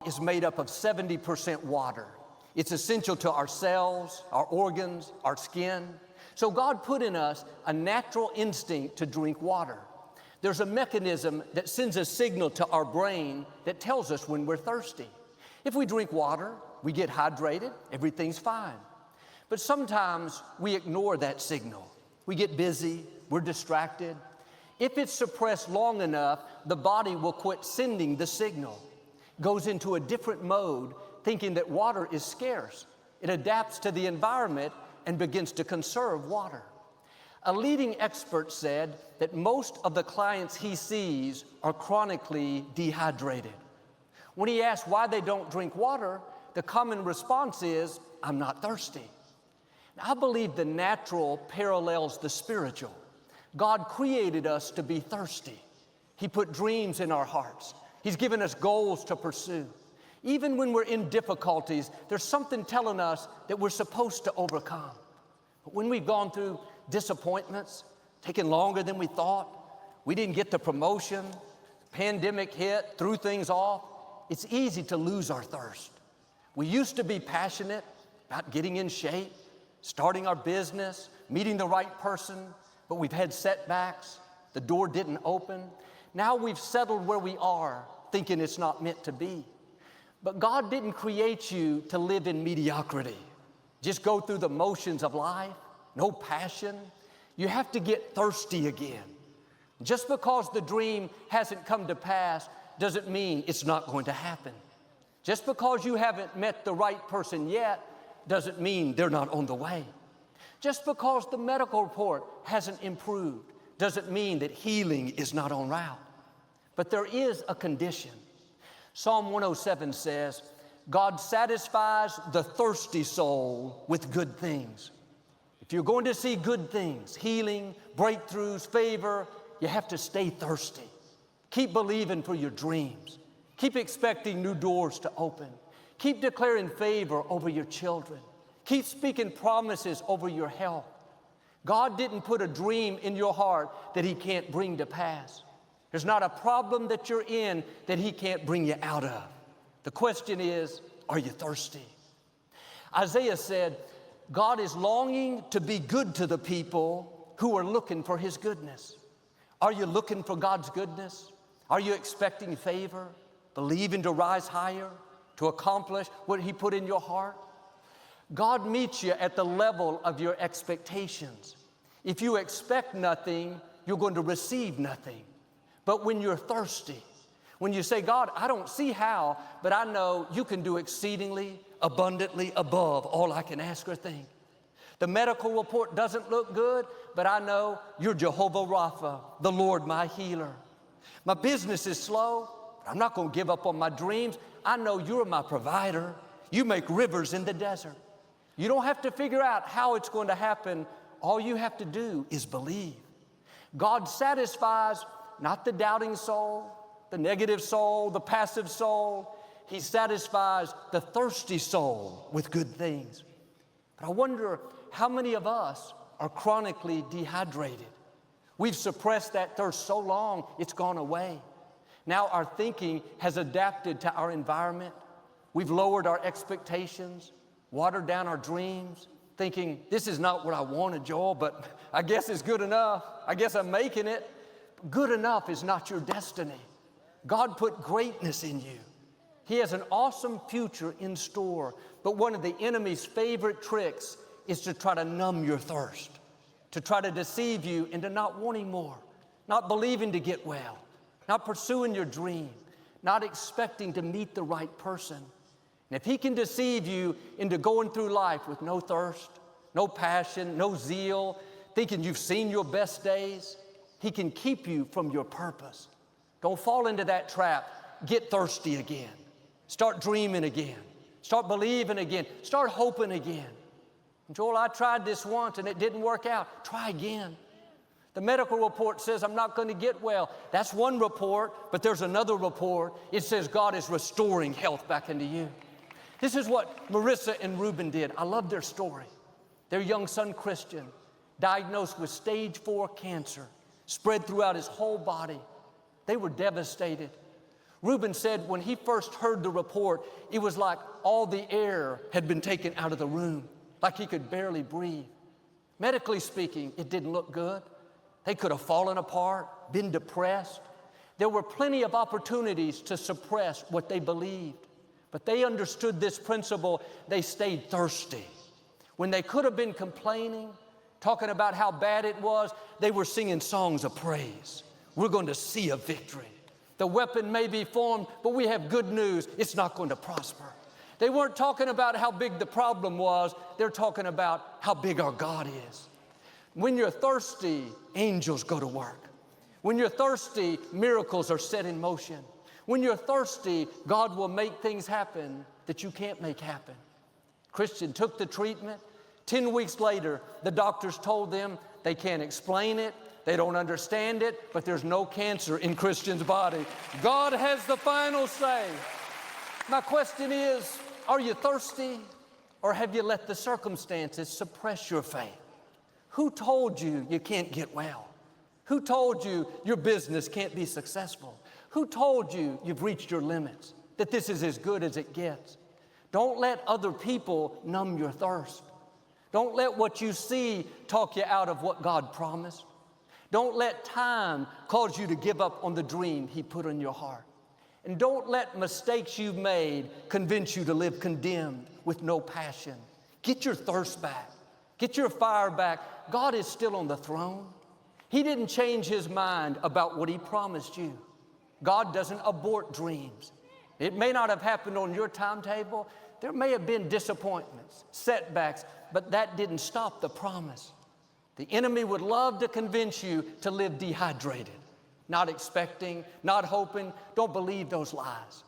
Is made up of 70% water. It's essential to our cells, our organs, our skin. So God put in us a natural instinct to drink water. There's a mechanism that sends a signal to our brain that tells us when we're thirsty. If we drink water, we get hydrated, everything's fine. But sometimes we ignore that signal. We get busy, we're distracted. If it's suppressed long enough, the body will quit sending the signal. Goes into a different mode, thinking that water is scarce. It adapts to the environment and begins to conserve water. A leading expert said that most of the clients he sees are chronically dehydrated. When he asks why they don't drink water, the common response is, "I'm not thirsty." Now, I believe the natural parallels the spiritual. God created us to be thirsty. He put dreams in our hearts. He's given us goals to pursue. Even when we're in difficulties, there's something telling us that we're supposed to overcome. But when we've gone through disappointments, taking longer than we thought, we didn't get the promotion, pandemic hit, threw things off, it's easy to lose our thirst. We used to be passionate about getting in shape, starting our business, meeting the right person, but we've had setbacks. The door didn't open. Now we've settled where we are, thinking it's not meant to be. But God didn't create you to live in mediocrity. Just go through the motions of life, no passion. You have to get thirsty again. Just because the dream hasn't come to pass doesn't mean it's not going to happen. Just because you haven't met the right person yet doesn't mean they're not on the way. Just because the medical report hasn't improved doesn't mean that healing is not en route. But there is a condition. Psalm 107 says, God satisfies the thirsty soul with good things. If you're going to see good things, healing, breakthroughs, favor, you have to stay thirsty. Keep believing for your dreams. Keep expecting new doors to open. Keep declaring favor over your children. Keep speaking promises over your health. God didn't put a dream in your heart that He can't bring to pass. There's not a problem that you're in that He can't bring you out of. The question is, are you thirsty? Isaiah said, God is longing to be good to the people who are looking for His goodness. Are you looking for God's goodness? Are you expecting favor, believing to rise higher, to accomplish what He put in your heart? God meets you at the level of your expectations. If you expect nothing, you're going to receive nothing. But when you're thirsty, when you say, God, I don't see how, but I know you can do exceedingly, abundantly above all I can ask or think. The medical report doesn't look good, but I know you're Jehovah Rapha, the Lord my healer. My business is slow, but I'm not going to give up on my dreams. I know you're my provider. You make rivers in the desert. You don't have to figure out how it's going to happen. All you have to do is believe. God satisfies not the doubting soul, the negative soul, the passive soul. He satisfies the thirsty soul with good things. But I wonder how many of us are chronically dehydrated. We've suppressed that thirst so long, it's gone away. Now our thinking has adapted to our environment. We've lowered our expectations, watered down our dreams, thinking, this is not what I wanted, Joel, but I guess it's good enough. I guess I'm making it. Good enough is not your destiny. God put greatness in you. He has an awesome future in store, but one of the enemy's favorite tricks is to try to numb your thirst, to try to deceive you into not wanting more, not believing to get well, not pursuing your dream, not expecting to meet the right person. And if he can deceive you into going through life with no thirst, no passion, no zeal, thinking you've seen your best days, he can keep you from your purpose. Don't fall into that trap. Get thirsty again. Start dreaming again. Start believing again. Start hoping again. Joel, I tried this once and it didn't work out. Try again. The medical report says I'm not going to get well. That's one report, but there's another report. It says God is restoring health back into you. This is what Marissa and Reuben did. I love their story. Their young son, Christian, diagnosed with stage 4 cancer, spread throughout his whole body. They were devastated. Reuben said when he first heard the report, it was like all the air had been taken out of the room, like he could barely breathe. Medically speaking, it didn't look good. They could have fallen apart, been depressed. There were plenty of opportunities to suppress what they believed, but they understood this principle. They stayed thirsty. When they could have been complaining, talking about how bad it was, they were singing songs of praise. We're going to see a victory. The weapon may be formed, but we have good news. It's not going to prosper. They weren't talking about how big the problem was. They're talking about how big our God is. When you're thirsty, angels go to work. When you're thirsty, miracles are set in motion. When you're thirsty, God will make things happen that you can't make happen. Christian took the treatment. 10 weeks later, the doctors told them they can't explain it, they don't understand it, but there's no cancer in Christian's body. God has the final say. My question is, are you thirsty, or have you let the circumstances suppress your faith? Who told you you can't get well? Who told you your business can't be successful? Who told you you've reached your limits, that this is as good as it gets? Don't let other people numb your thirst. Don't let what you see talk you out of what God promised. Don't let time cause you to give up on the dream He put in your heart. And don't let mistakes you've made convince you to live condemned with no passion. Get your thirst back. Get your fire back. God is still on the throne. He didn't change His mind about what He promised you. God doesn't abort dreams. It may not have happened on your timetable. There may have been disappointments, setbacks, but that didn't stop the promise. The enemy would love to convince you to live dehydrated, not expecting, not hoping. Don't believe those lies.